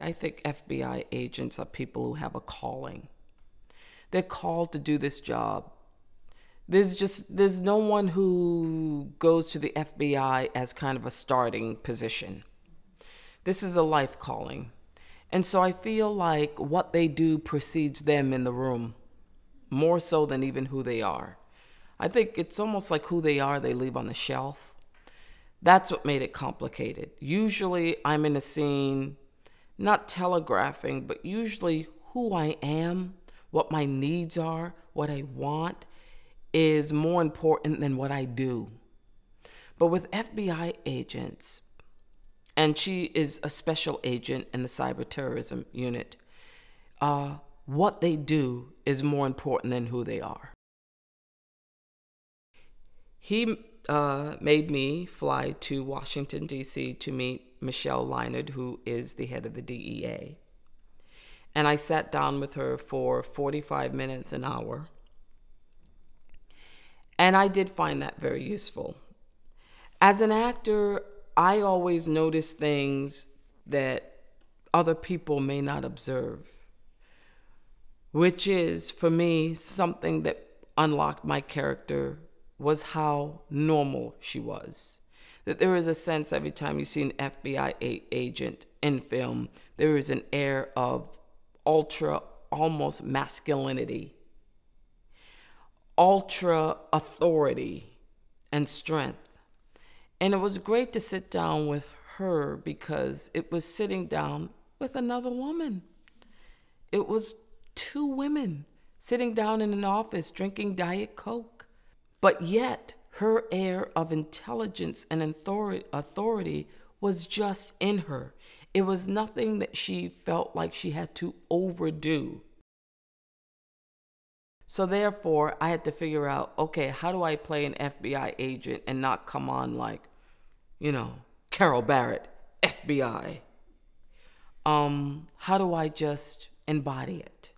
I think FBI agents are people who have a calling. They're called to do this job. There's no one who goes to the FBI as kind of a starting position. This is a life calling. And so I feel like what they do precedes them in the room, more so than even who they are. I think it's almost like who they are, they leave on the shelf. That's what made it complicated. Usually I'm in a scene, not telegraphing, but usually who I am, what my needs are, what I want is more important than what I do. But with FBI agents, and she is a special agent in the cyber terrorism unit, what they do is more important than who they are. He made me fly to Washington, D.C. to meet Michelle Leinard, who is the head of the DEA. And I sat down with her for 45 minutes, an hour. And I did find that very useful. As an actor, I always notice things that other people may not observe, which is, for me, something that unlocked my character was how normal she was. That there is a sense every time you see an FBI agent in film, there is an air of ultra, almost masculinity, ultra authority and strength. And it was great to sit down with her because it was sitting down with another woman. It was two women sitting down in an office drinking Diet Coke. But yet her air of intelligence and authority was just in her. It was nothing that she felt like she had to overdo. So therefore, I had to figure out, okay, how do I play an FBI agent and not come on like, Carol Barrett, FBI? How do I just embody it?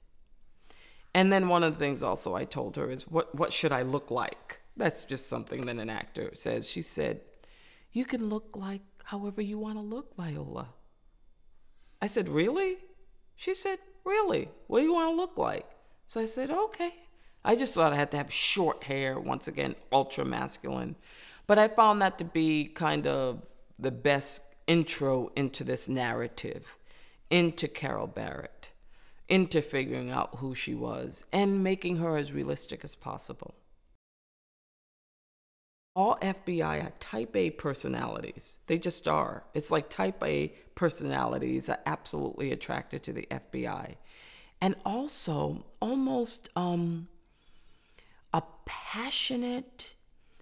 And then one of the things also I told her is, what should I look like? That's just something that an actor says. She said, you can look like however you want to look, Viola. I said, really? She said, really? What do you want to look like? So I said, okay. I just thought I had to have short hair, once again, ultra masculine. But I found that to be kind of the best intro into this narrative, into Carol Barrett, into figuring out who she was and making her as realistic as possible. All FBI are type A personalities. They just are. It's like type A personalities are absolutely attracted to the FBI. And also almost a passionate,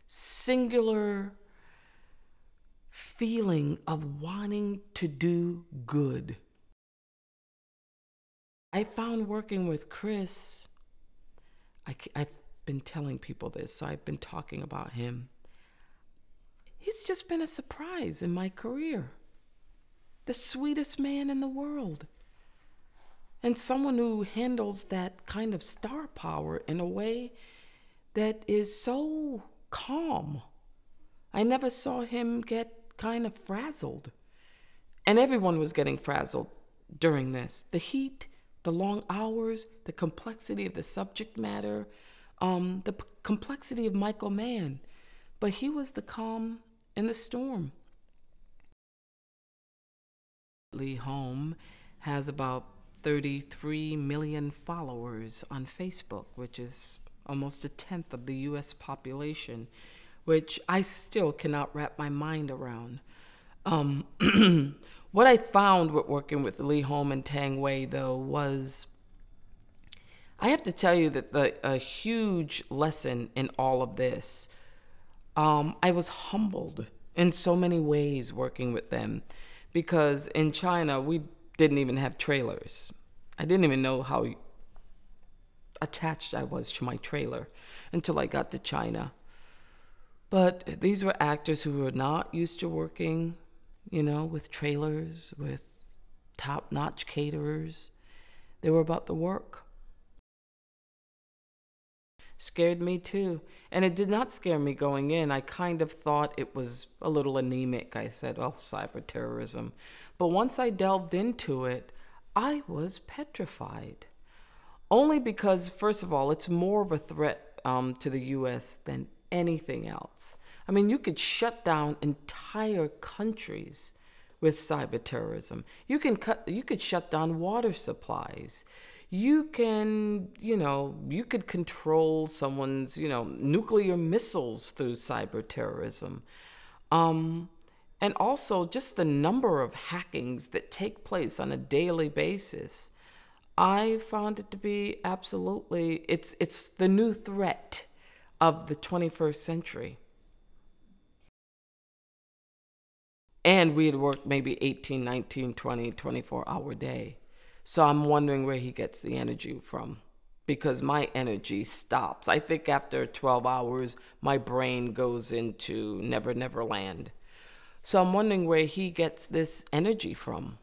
singular feeling of wanting to do good. I found working with Chris, I've been telling people this, so I've been talking about him. He's just been a surprise in my career. The sweetest man in the world. And someone who handles that kind of star power in a way that is so calm. I never saw him get kind of frazzled. And everyone was getting frazzled during this. The heat, the long hours, the complexity of the subject matter, the complexity of Michael Mann. But he was the calm in the storm. Lee Home has about 33 million followers on Facebook, which is almost 1/10 of the US population, which I still cannot wrap my mind around. What I found with working with Lee Home and Tang Wei, though, was I have to tell you that a huge lesson in all of this, I was humbled in so many ways working with them, because in China, we didn't even have trailers. I didn't even know how attached I was to my trailer until I got to China. But these were actors who were not used to working, with trailers, with top-notch caterers. They were about the work. Scared me too. And it did not scare me going in. I kind of thought it was a little anemic. I said, well, cyber terrorism. But once I delved into it, I was petrified. Only because, first of all, it's more of a threat to the U.S. than anything else. I mean, you could shut down entire countries with cyber terrorism. You could shut down water supplies. You could control someone's, nuclear missiles through cyber terrorism. And also just the number of hackings that take place on a daily basis. I found it to be absolutely, it's the new threat of the 21st century. And we had worked maybe 18, 19, 20, 24-hour day. So I'm wondering where he gets the energy from, because my energy stops. I think after 12 hours, my brain goes into Never Never Land. So I'm wondering where he gets this energy from,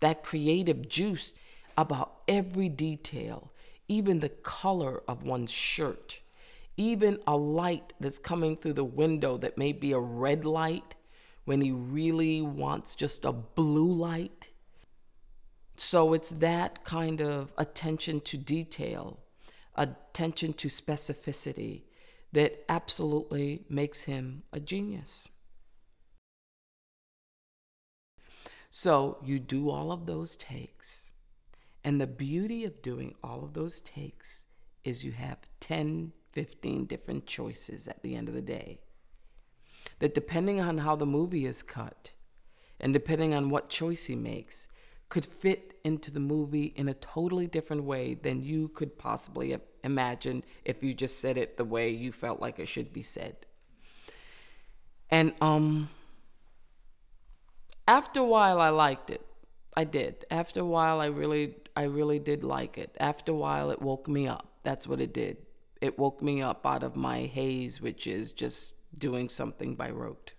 that creative juice about every detail, even the color of one's shirt, even a light that's coming through the window that may be a red light when he really wants just a blue light. So it's that kind of attention to detail, attention to specificity that absolutely makes him a genius. So you do all of those takes. And the beauty of doing all of those takes is you have 10, 15 different choices at the end of the day. That depending on how the movie is cut and depending on what choice he makes, could fit into the movie in a totally different way than you could possibly imagine if you just said it the way you felt like it should be said. And after a while, I liked it. I did. After a while, I really did like it. After a while, it woke me up. That's what it did. It woke me up out of my haze, which is just doing something by rote.